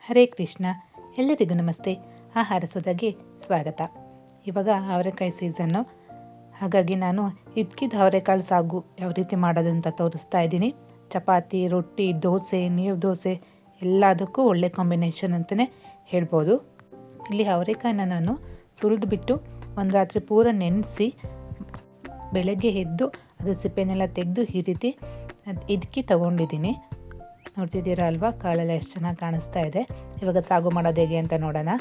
ಹರೇ ಕೃಷ್ಣ. ಎಲ್ಲರಿಗೂ ನಮಸ್ತೆ. ಆಹಾರ ಸುಧಾಗೆ ಸ್ವಾಗತ. ಇವಾಗ ಅವರೆಕಾಯಿ ಸೀಸನ್ನು, ಹಾಗಾಗಿ ನಾನು ಇದ್ಕಿದ ಅವರೆಕಾಳು ಸಾಗು ಯಾವ ರೀತಿ ಮಾಡೋದಂತ ತೋರಿಸ್ತಾ ಇದ್ದೀನಿ. ಚಪಾತಿ, ರೊಟ್ಟಿ, ದೋಸೆ, ನೀರು ದೋಸೆ ಎಲ್ಲದಕ್ಕೂ ಒಳ್ಳೆ ಕಾಂಬಿನೇಷನ್ ಅಂತಲೇ ಹೇಳ್ಬೋದು. ಇಲ್ಲಿ ಅವರೆಕಾಯಿನ ನಾನು ಸುರಿದ್ಬಿಟ್ಟು ಒಂದು ರಾತ್ರಿ ಪೂರ ನೆನೆಸಿ ಬೆಳಗ್ಗೆ ಎದ್ದು ಅದು ಸಿಪ್ಪೆನೆಲ್ಲ ತೆಗೆದು ಈ ರೀತಿ ಇದ್ಕಿ ತೊಗೊಂಡಿದ್ದೀನಿ. ನೋಡ್ತಿದ್ದೀರಾ ಅಲ್ವಾ, ಕಾಳೆಲ್ಲ ಎಷ್ಟು ಚೆನ್ನಾಗಿ ಕಾಣಿಸ್ತಾ ಇದೆ. ಇವಾಗ ಸಾಗು ಮಾಡೋದು ಹೇಗೆ ಅಂತ ನೋಡೋಣ.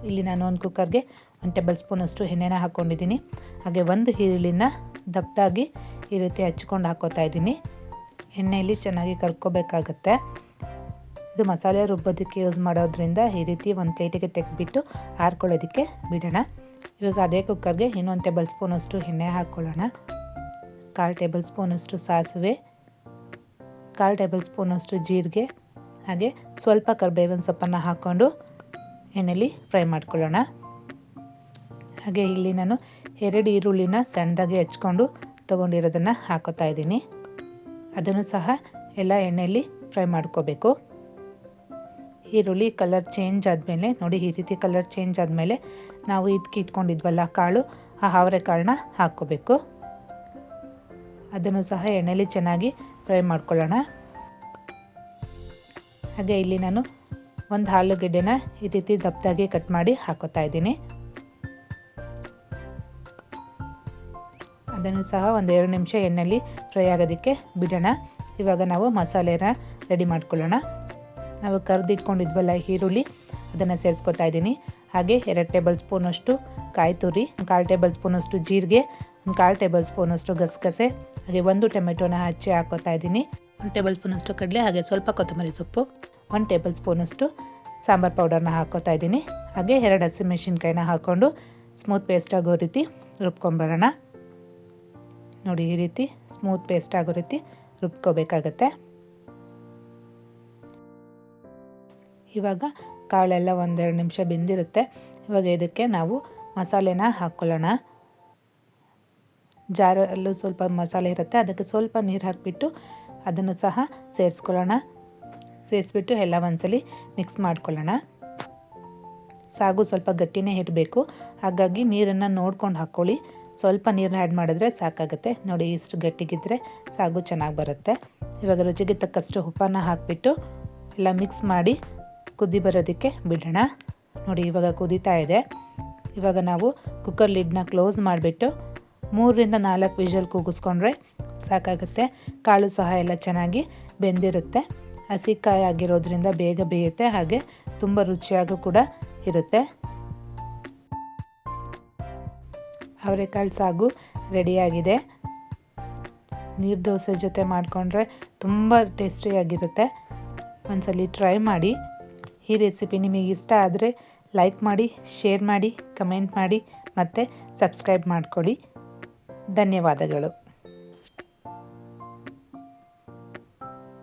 ಇಲ್ಲಿ ನಾನು ಒಂದು ಕುಕ್ಕರ್ಗೆ 1 ಟೇಬಲ್ ಸ್ಪೂನಷ್ಟು ಎಣ್ಣೆನ ಹಾಕ್ಕೊಂಡಿದ್ದೀನಿ. ಹಾಗೆ ಒಂದು ಈರುಳ್ಳಿನ ದಪ್ಪದಾಗಿ ಈ ರೀತಿ ಹಚ್ಕೊಂಡು ಹಾಕೋತಾ ಇದ್ದೀನಿ. ಎಣ್ಣೆಯಲ್ಲಿ ಚೆನ್ನಾಗಿ ಕರ್ಕೋಬೇಕಾಗತ್ತೆ. ಇದು ಮಸಾಲೆ ರುಬ್ಬೋದಕ್ಕೆ ಯೂಸ್ ಮಾಡೋದ್ರಿಂದ ಈ ರೀತಿ ಒಂದು ಪ್ಲೇಟಿಗೆ ತೆಗೆದ್ಬಿಟ್ಟು ಆರ್ಕೊಳ್ಳೋದಕ್ಕೆ ಬಿಡೋಣ. ಇವಾಗ ಅದೇ ಕುಕ್ಕರ್ಗೆ ಇನ್ನೊಂದು 1 ಟೇಬಲ್ ಸ್ಪೂನಷ್ಟು ಎಣ್ಣೆ ಹಾಕ್ಕೊಳ್ಳೋಣ. 1/4 ಟೇಬಲ್ ಸ್ಪೂನಷ್ಟು ಸಾಸಿವೆ, 1/4 ಟೇಬಲ್ ಸ್ಪೂನಷ್ಟು ಜೀರಿಗೆ, ಹಾಗೆ ಸ್ವಲ್ಪ ಕರಿಬೇವಿನ ಸೊಪ್ಪನ್ನು ಹಾಕ್ಕೊಂಡು ಎಣ್ಣೆಲಿ ಫ್ರೈ ಮಾಡ್ಕೊಳ್ಳೋಣ. ಹಾಗೆ ಇಲ್ಲಿ ನಾನು 2 ಈರುಳ್ಳಿನ ಸಣ್ಣದಾಗಿ ಹೆಚ್ಕೊಂಡು ತೊಗೊಂಡಿರೋದನ್ನು ಹಾಕೋತಾ ಇದ್ದೀನಿ. ಅದನ್ನು ಸಹ ಎಲ್ಲ ಎಣ್ಣೆಯಲ್ಲಿ ಫ್ರೈ ಮಾಡ್ಕೋಬೇಕು. ಈರುಳ್ಳಿ ಕಲರ್ ಚೇಂಜ್ ಆದಮೇಲೆ ನೋಡಿ, ಈ ರೀತಿ ಕಲರ್ ಚೇಂಜ್ ಆದಮೇಲೆ ನಾವು ಇಟ್ಕೊಂಡಿದ್ವಲ್ಲ ಕಾಳು, ಆ ಅವರೆಕಾಳನ್ನ ಹಾಕ್ಕೋಬೇಕು. ಅದನ್ನು ಸಹ ಎಣ್ಣೆಲಿ ಚೆನ್ನಾಗಿ ಫ್ರೈ ಮಾಡ್ಕೊಳ್ಳೋಣ. ಹಾಗೆ ಇಲ್ಲಿ ನಾನು ಒಂದು ಆಲೂಗೆಡ್ಡೆನ ಈ ರೀತಿ ದಪ್ಪದಾಗಿ ಕಟ್ ಮಾಡಿ ಹಾಕೋತಾ ಇದ್ದೀನಿ. ಅದನ್ನು ಸಹ 1-2 ನಿಮಿಷ ಎಣ್ಣೆಲಿ ಫ್ರೈ ಆಗೋದಕ್ಕೆ ಬಿಡೋಣ. ಇವಾಗ ನಾವು ಮಸಾಲೆನ ರೆಡಿ ಮಾಡ್ಕೊಳ್ಳೋಣ. ನಾವು ಕರೆದಿಟ್ಕೊಂಡಿದ್ವಲ್ಲ ಈರುಳ್ಳಿ, ಅದನ್ನು ಸೇರಿಸ್ಕೊತಾ ಇದ್ದೀನಿ. ಹಾಗೆ 2 ಟೇಬಲ್ ಸ್ಪೂನಷ್ಟು ಕಾಯಿ ತುರಿ, 1/4 ಟೇಬಲ್ ಸ್ಪೂನಷ್ಟು ಜೀರಿಗೆ, 1/4 ಟೇಬಲ್ ಸ್ಪೂನಷ್ಟು ಗಸಗಸೆ, ಹಾಗೆ 1 ಟೊಮೆಟೊನ ಹಚ್ಚಿ ಹಾಕೋತಾ ಇದ್ದೀನಿ. 1 ಟೇಬಲ್ ಸ್ಪೂನಷ್ಟು ಕಡಲೆ, ಹಾಗೆ ಸ್ವಲ್ಪ ಕೊತ್ತಂಬರಿ ಸೊಪ್ಪು, 1 ಟೇಬಲ್ ಸ್ಪೂನಷ್ಟು ಸಾಂಬಾರು ಪೌಡರ್ನ ಹಾಕೋತಾ ಇದ್ದೀನಿ. ಹಾಗೆ 2 ಹಸಿಮೆಣಸಿನ್ಕಾಯಿನ ಹಾಕ್ಕೊಂಡು ಸ್ಮೂತ್ ಪೇಸ್ಟ್ ಆಗೋ ರೀತಿ ರುಬ್ಕೊಂಬರೋಣ. ನೋಡಿ, ಈ ರೀತಿ ಸ್ಮೂತ್ ಪೇಸ್ಟ್ ಆಗೋ ರೀತಿ ರುಬ್ಕೋಬೇಕಾಗತ್ತೆ. ಇವಾಗ ಕಾಳೆಲ್ಲ 1-2 ನಿಮಿಷ ಬೆಂದಿರುತ್ತೆ. ಇವಾಗ ಇದಕ್ಕೆ ನಾವು ಮಸಾಲೆನ ಹಾಕ್ಕೊಳ್ಳೋಣ. ಜಾರಲ್ಲೂ ಸ್ವಲ್ಪ ಮಸಾಲೆ ಇರುತ್ತೆ, ಅದಕ್ಕೆ ಸ್ವಲ್ಪ ನೀರು ಹಾಕಿಬಿಟ್ಟು ಅದನ್ನು ಸಹ ಸೇರಿಸ್ಕೊಳ್ಳೋಣ. ಸೇರಿಸ್ಬಿಟ್ಟು ಎಲ್ಲ ಒಂದ್ಸಲಿ ಮಿಕ್ಸ್ ಮಾಡ್ಕೊಳ್ಳೋಣ. ಸಾಗು ಸ್ವಲ್ಪ ಗಟ್ಟಿನೇ ಇರಬೇಕು, ಹಾಗಾಗಿ ನೀರನ್ನು ನೋಡ್ಕೊಂಡು ಹಾಕ್ಕೊಳ್ಳಿ. ಸ್ವಲ್ಪ ನೀರನ್ನ ಆ್ಯಡ್ ಮಾಡಿದ್ರೆ ಸಾಕಾಗುತ್ತೆ. ನೋಡಿ, ಇಷ್ಟು ಗಟ್ಟಿಗಿದ್ದರೆ ಸಾಗು ಚೆನ್ನಾಗಿ ಬರುತ್ತೆ. ಇವಾಗ ರುಚಿಗೆ ತಕ್ಕಷ್ಟು ಉಪ್ಪನ್ನು ಹಾಕಿಬಿಟ್ಟು ಎಲ್ಲ ಮಿಕ್ಸ್ ಮಾಡಿ ಕುದಿ ಬರೋದಕ್ಕೆ ಬಿಡೋಣ. ನೋಡಿ, ಇವಾಗ ಕುದೀತಾ ಇದೆ. ಇವಾಗ ನಾವು ಕುಕ್ಕರ್ ಲಿಡ್ನ ಕ್ಲೋಸ್ ಮಾಡಿಬಿಟ್ಟು 3-4 ವಿಷಲ್ ಕೂಗಿಸ್ಕೊಂಡ್ರೆ ಸಾಕಾಗುತ್ತೆ. ಕಾಳು ಸಹ ಎಲ್ಲ ಚೆನ್ನಾಗಿ ಬೆಂದಿರುತ್ತೆ. ಹಸಿಕಾಯಿ ಆಗಿರೋದ್ರಿಂದ ಬೇಗ ಬೇಯುತ್ತೆ, ಹಾಗೆ ತುಂಬ ರುಚಿಯಾಗೂ ಕೂಡ ಇರುತ್ತೆ. ಅವರೆಕಾಳು ಸಾಗು ರೆಡಿಯಾಗಿದೆ. ನೀರು ದೋಸೆ ಜೊತೆ ಮಾಡಿಕೊಂಡ್ರೆ ತುಂಬ ಟೇಸ್ಟಿಯಾಗಿರುತ್ತೆ. ಒಂದ್ಸಲಿ ಟ್ರೈ ಮಾಡಿ. ಈ ರೆಸಿಪಿ ನಿಮಗೆ ಇಷ್ಟ ಆದರೆ ಲೈಕ್ ಮಾಡಿ, ಶೇರ್ ಮಾಡಿ, ಕಮೆಂಟ್ ಮಾಡಿ ಮತ್ತು ಸಬ್ಸ್ಕ್ರೈಬ್ ಮಾಡ್ಕೊಳ್ಳಿ. ಧನ್ಯವಾದಗಳು.